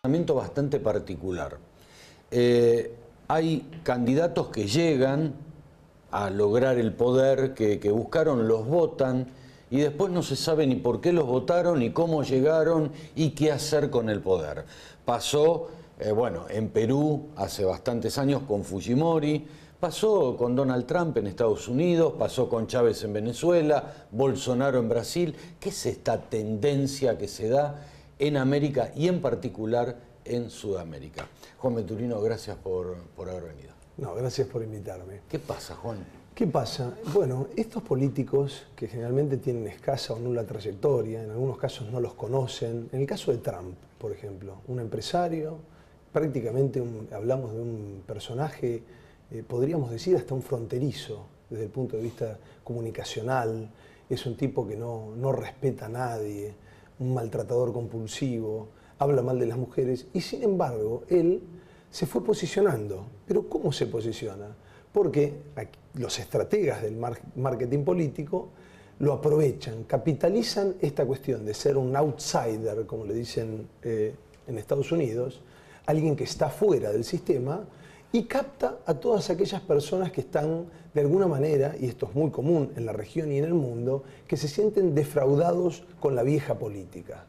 Tratamiento bastante particular. Hay candidatos que llegan a lograr el poder, que buscaron, los votan y después no se sabe ni por qué los votaron, ni cómo llegaron y qué hacer con el poder. Pasó, bueno, en Perú hace bastantes años con Fujimori, pasó con Donald Trump en Estados Unidos, pasó con Chávez en Venezuela, Bolsonaro en Brasil. ¿Qué es esta tendencia que se da en América y en particular en Sudamérica? Juan Venturino, gracias por haber venido. No, gracias por invitarme. ¿Qué pasa, Juan? ¿Qué pasa? Bueno, estos políticos que generalmente tienen escasa o nula trayectoria, en algunos casos no los conocen. En el caso de Trump, por ejemplo, un empresario, prácticamente hablamos de un personaje, podríamos decir hasta un fronterizo desde el punto de vista comunicacional. Es un tipo que no respeta a nadie, un maltratador compulsivo, habla mal de las mujeres y sin embargo él se fue posicionando. ¿Pero cómo se posiciona? Porque los estrategas del marketing político lo aprovechan, capitalizan esta cuestión de ser un outsider, como le dicen en Estados Unidos, alguien que está fuera del sistema, y capta a todas aquellas personas que están de alguna manera, y esto es muy común en la región y en el mundo, que se sienten defraudados con la vieja política.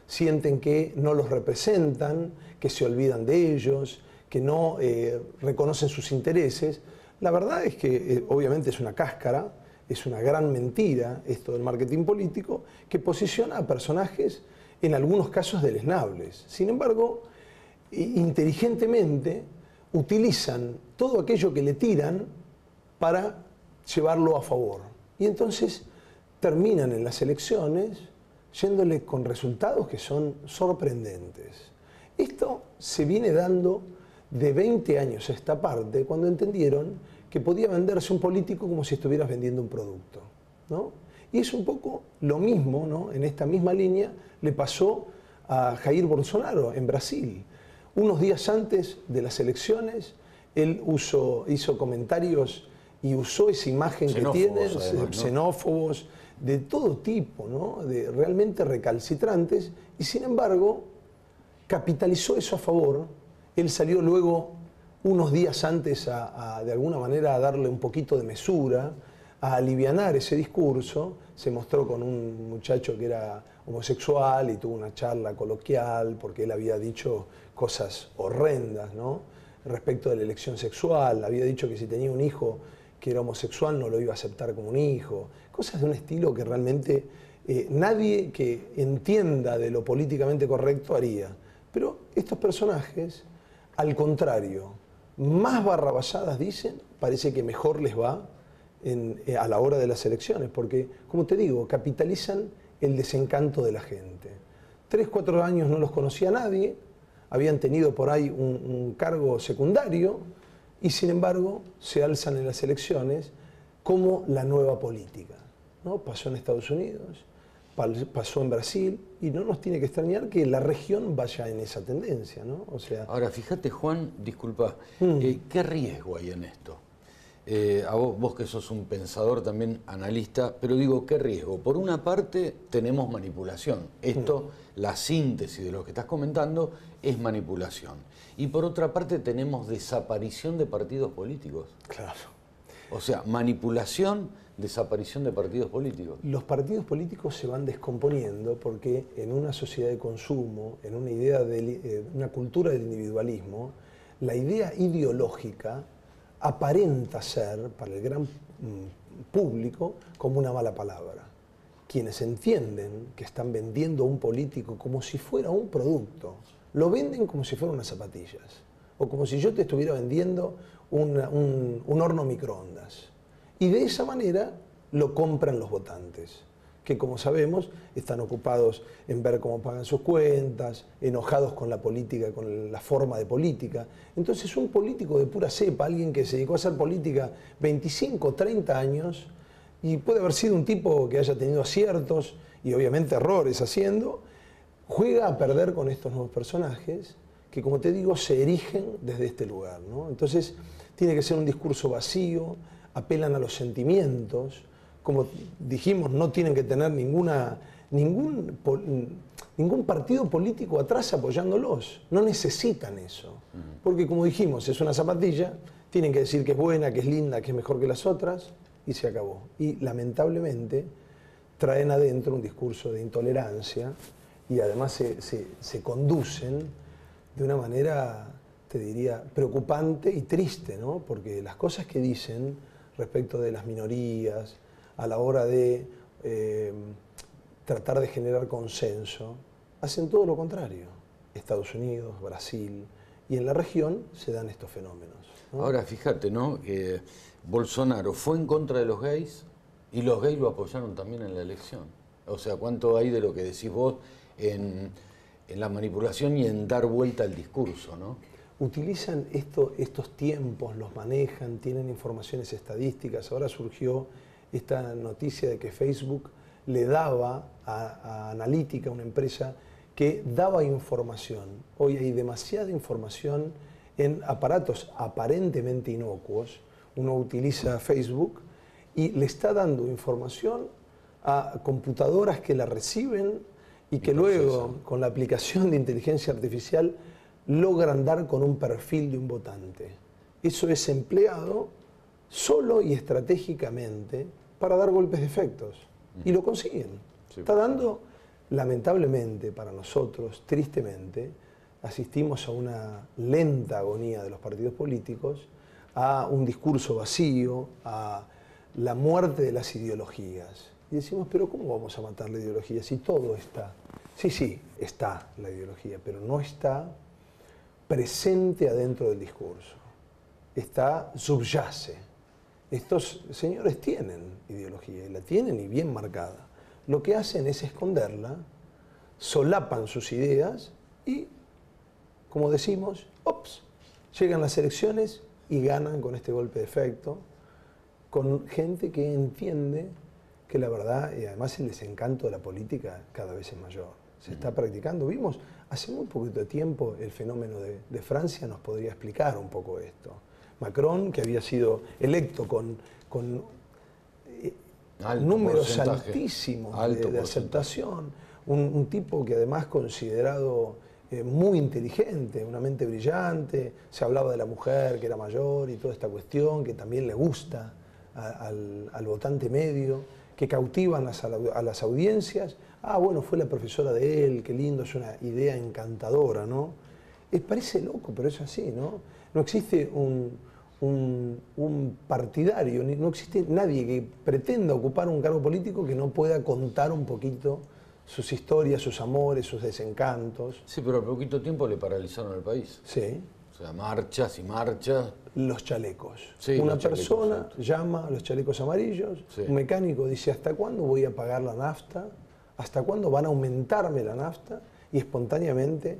Sienten que no los representan, que se olvidan de ellos, que no reconocen sus intereses. La verdad es que obviamente es una cáscara, es una gran mentira esto del marketing político, que posiciona a personajes en algunos casos deleznables. Sin embargo, inteligentemente utilizan todo aquello que le tiran para llevarlo a favor. Y entonces terminan en las elecciones yéndole con resultados que son sorprendentes. Esto se viene dando de 20 años a esta parte, cuando entendieron que podía venderse un político como si estuvieras vendiendo un producto, ¿no? Y es un poco lo mismo, ¿no? En esta misma línea le pasó a Jair Bolsonaro en Brasil. Unos días antes de las elecciones, él hizo comentarios y usó esa imagen xenófobos, que tiene, además, ¿no? Xenófobos, de todo tipo, ¿no? De realmente recalcitrantes, y sin embargo capitalizó eso a favor. Él salió luego, unos días antes, de alguna manera a darle un poquito de mesura, a alivianar ese discurso. Se mostró con un muchacho que era homosexual y tuvo una charla coloquial porque él había dicho cosas horrendas, ¿no? Respecto de la elección sexual. Había dicho que si tenía un hijo que era homosexual no lo iba a aceptar como un hijo. Cosas de un estilo que realmente nadie que entienda de lo políticamente correcto haría. Pero estos personajes, al contrario, más barrabasadas dicen, parece que mejor les va a la hora de las elecciones, porque, como te digo, capitalizan el desencanto de la gente. 3, 4 años no los conocía nadie, habían tenido por ahí un cargo secundario y sin embargo se alzan en las elecciones como la nueva política, ¿no? Pasó en Estados Unidos, pasó en Brasil y no nos tiene que extrañar que la región vaya en esa tendencia, ¿no? O sea, ahora, fíjate, Juan, disculpa, ¿qué riesgo hay en esto? A vos que sos un pensador también, analista, pero digo, ¿qué riesgo? Por una parte tenemos manipulación. Esto, la síntesis de lo que estás comentando, es manipulación. Y por otra parte tenemos desaparición de partidos políticos. Claro. O sea, manipulación, desaparición de partidos políticos. Los partidos políticos se van descomponiendo porque en una sociedad de consumo, en una idea de una cultura del individualismo, la idea ideológica aparenta ser, para el gran público, como una mala palabra. Quienes entienden que están vendiendo a un político como si fuera un producto, lo venden como si fueran unas zapatillas, o como si yo te estuviera vendiendo un horno microondas. Y de esa manera lo compran los votantes, que como sabemos están ocupados en ver cómo pagan sus cuentas, enojados con la política, con la forma de política. Entonces un político de pura cepa, alguien que se dedicó a hacer política 25, 30 años, y puede haber sido un tipo que haya tenido aciertos y obviamente errores haciendo, juega a perder con estos nuevos personajes que, como te digo, se erigen desde este lugar, ¿no? Entonces tiene que ser un discurso vacío, apelan a los sentimientos. Como dijimos, no tienen que tener ningún partido político atrás apoyándolos. No necesitan eso. Porque como dijimos, es una zapatilla, tienen que decir que es buena, que es linda, que es mejor que las otras, y se acabó. Y lamentablemente traen adentro un discurso de intolerancia y además se conducen de una manera, te diría, preocupante y triste, ¿no? Porque las cosas que dicen respecto de las minorías, a la hora de tratar de generar consenso, hacen todo lo contrario. Estados Unidos, Brasil, y en la región se dan estos fenómenos, ¿no? Ahora, fíjate, ¿no? Que Bolsonaro fue en contra de los gays y los gays lo apoyaron también en la elección. O sea, ¿cuánto hay de lo que decís vos en la manipulación y en dar vuelta al discurso, ¿no? Utilizan estos tiempos, los manejan, tienen informaciones estadísticas. Ahora surgió esta noticia de que Facebook le daba a Analítica, una empresa que daba información. Hoy hay demasiada información en aparatos aparentemente inocuos. Uno utiliza Facebook y le está dando información a computadoras que la reciben y que luego, con la aplicación de inteligencia artificial, logran dar con un perfil de un votante. Eso es empleado solo y estratégicamente para dar golpes de efectos. Y lo consiguen. Sí, está dando, lamentablemente para nosotros, tristemente, asistimos a una lenta agonía de los partidos políticos, a un discurso vacío, a la muerte de las ideologías. Y decimos, pero ¿cómo vamos a matar la ideología si todo está? Sí, está la ideología, pero no está presente adentro del discurso. Subyace. Estos señores tienen ideología, y la tienen y bien marcada. Lo que hacen es esconderla, solapan sus ideas y, como decimos, llegan las elecciones y ganan con este golpe de efecto, con gente que entiende que la verdad, y además el desencanto de la política cada vez es mayor. Se está practicando. Vimos hace muy poquito tiempo el fenómeno de Francia, nos podría explicar un poco esto. Macron, que había sido electo con números altísimos de aceptación, un tipo que además considerado muy inteligente, una mente brillante, se hablaba de la mujer que era mayor y toda esta cuestión que también le gusta al votante medio, que cautivan a las audiencias. Bueno, fue la profesora de él, qué lindo, es una idea encantadora, ¿no? Parece loco, pero es así, ¿no? No existe un partidario, no existe nadie que pretenda ocupar un cargo político que no pueda contar un poquito sus historias, sus amores, sus desencantos. Sí, pero al poquito tiempo le paralizaron el país. Sí. O sea, marchas y marchas. Los chalecos. Sí, una los chalecos, persona exacto. llama a los chalecos amarillos, Sí. Un mecánico dice, ¿hasta cuándo voy a pagar la nafta? ¿Hasta cuándo van a aumentarme la nafta? Y espontáneamente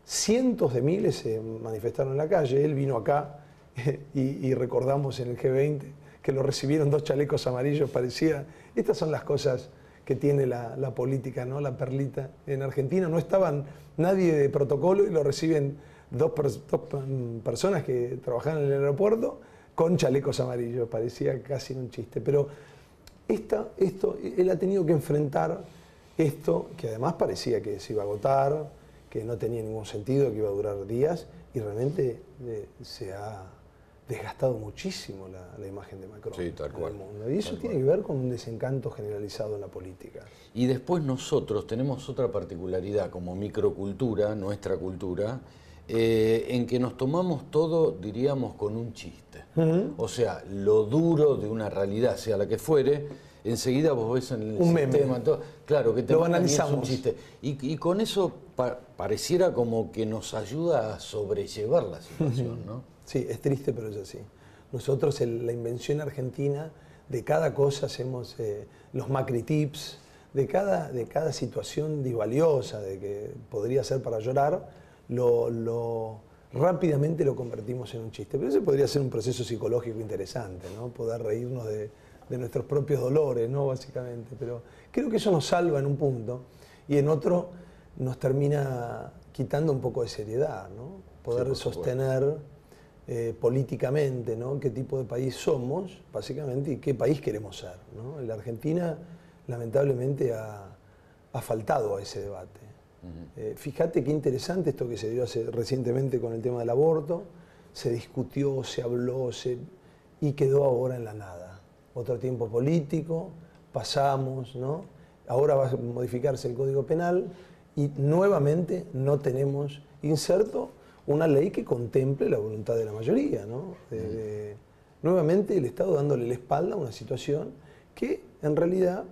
cientos de miles se manifestaron en la calle. Él vino acá y recordamos en el G20 que lo recibieron 2 chalecos amarillos, parecía. Estas son las cosas que tiene la política, ¿no? La perlita. En Argentina no estaban nadie de protocolo y lo reciben dos personas que trabajaban en el aeropuerto con chalecos amarillos. Parecía casi un chiste. Pero él ha tenido que enfrentar esto, que además parecía que se iba a agotar, que no tenía ningún sentido, que iba a durar días, y realmente se ha desgastado muchísimo la imagen de Macron, sí, tal cual, en el mundo. Y eso tiene que ver con un desencanto generalizado en la política. Y después nosotros tenemos otra particularidad como microcultura, nuestra cultura, en que nos tomamos todo, diríamos, con un chiste. O sea, lo duro de una realidad, sea la que fuere, enseguida vos ves en el sistema, todo, claro, que te lo mandan y es analizamos. un chiste. Y con eso pareciera como que nos ayuda a sobrellevar la situación, ¿no? Sí, es triste, pero es así. Nosotros, la invención argentina, de cada cosa hacemos los Macri tips, de cada situación disvaliosa, de que podría ser para llorar, rápidamente lo convertimos en un chiste. Pero ese podría ser un proceso psicológico interesante, ¿no? Poder reírnos de nuestros propios dolores, ¿no? Básicamente. Pero creo que eso nos salva en un punto y en otro nos termina quitando un poco de seriedad, ¿no? Poder sostener políticamente, ¿no? Qué tipo de país somos, básicamente, y qué país queremos ser, ¿no? La Argentina, lamentablemente, ha faltado a ese debate. Fíjate qué interesante esto que se dio recientemente con el tema del aborto. Se discutió, se habló y quedó ahora en la nada. Otro tiempo político, pasamos, ¿no? Ahora va a modificarse el Código Penal y nuevamente no tenemos inserto una ley que contemple la voluntad de la mayoría, ¿no? Nuevamente el Estado dándole la espalda a una situación que en realidad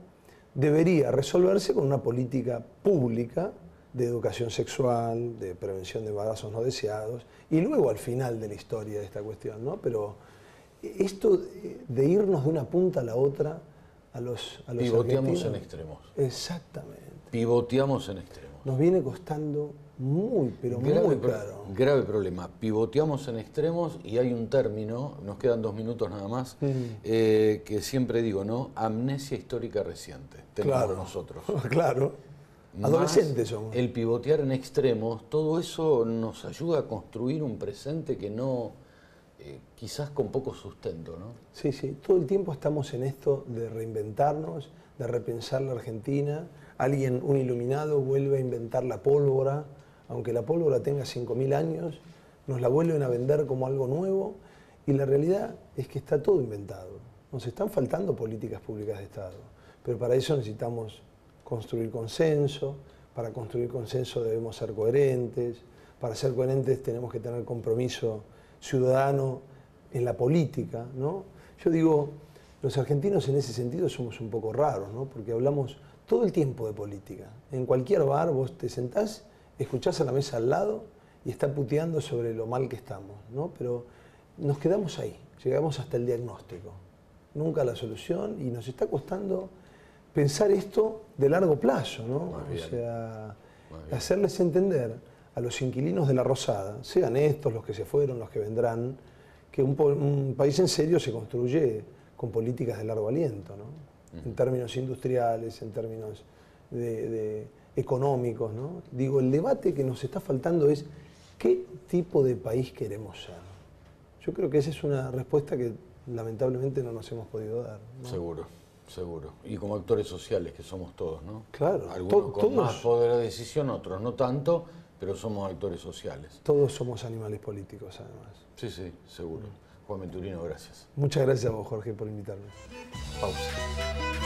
debería resolverse con una política pública de educación sexual, de prevención de embarazos no deseados, y luego al final de la historia de esta cuestión, ¿no? Pero esto de irnos de una punta a la otra a los pivoteamos argentinos, en extremos. Exactamente. Pivoteamos en extremos. Nos viene costando muy, pero muy caro. Grave problema. Pivoteamos en extremos y hay un término, nos quedan 2 minutos nada más, que siempre digo, ¿no? Amnesia histórica reciente. Tenemos nosotros. Claro. Adolescentes somos. El pivotear en extremos, todo eso nos ayuda a construir un presente que no, quizás con poco sustento, ¿no? Sí, sí. Todo el tiempo estamos en esto de reinventarnos, de repensar la Argentina. Alguien, un iluminado, vuelve a inventar la pólvora, aunque la pólvora tenga 5000 años, nos la vuelven a vender como algo nuevo y la realidad es que está todo inventado. Nos están faltando políticas públicas de Estado, pero para eso necesitamos construir consenso. Para construir consenso debemos ser coherentes. Para ser coherentes tenemos que tener compromiso ciudadano en la política, ¿no? Yo digo, los argentinos en ese sentido somos un poco raros, ¿no? Porque hablamos todo el tiempo de política. En cualquier bar vos te sentás, escuchás a la mesa al lado y está puteando sobre lo mal que estamos, ¿no? Pero nos quedamos ahí, llegamos hasta el diagnóstico, nunca la solución, y nos está costando pensar esto de largo plazo, ¿no? O sea, hacerles entender a los inquilinos de La Rosada, sean estos los que se fueron, los que vendrán, que un país en serio se construye con políticas de largo aliento, ¿no? En términos industriales, en términos económicos, ¿no? Digo, el debate que nos está faltando es ¿qué tipo de país queremos ser? Yo creo que esa es una respuesta que lamentablemente no nos hemos podido dar, ¿no? Seguro. Seguro. Y como actores sociales que somos todos, ¿no? Claro. Algunos con más poder de decisión, otros no tanto, pero somos actores sociales. Todos somos animales políticos, además. Sí, sí, seguro. Juan Venturino, gracias. Muchas gracias a vos, Jorge, por invitarme. Pausa.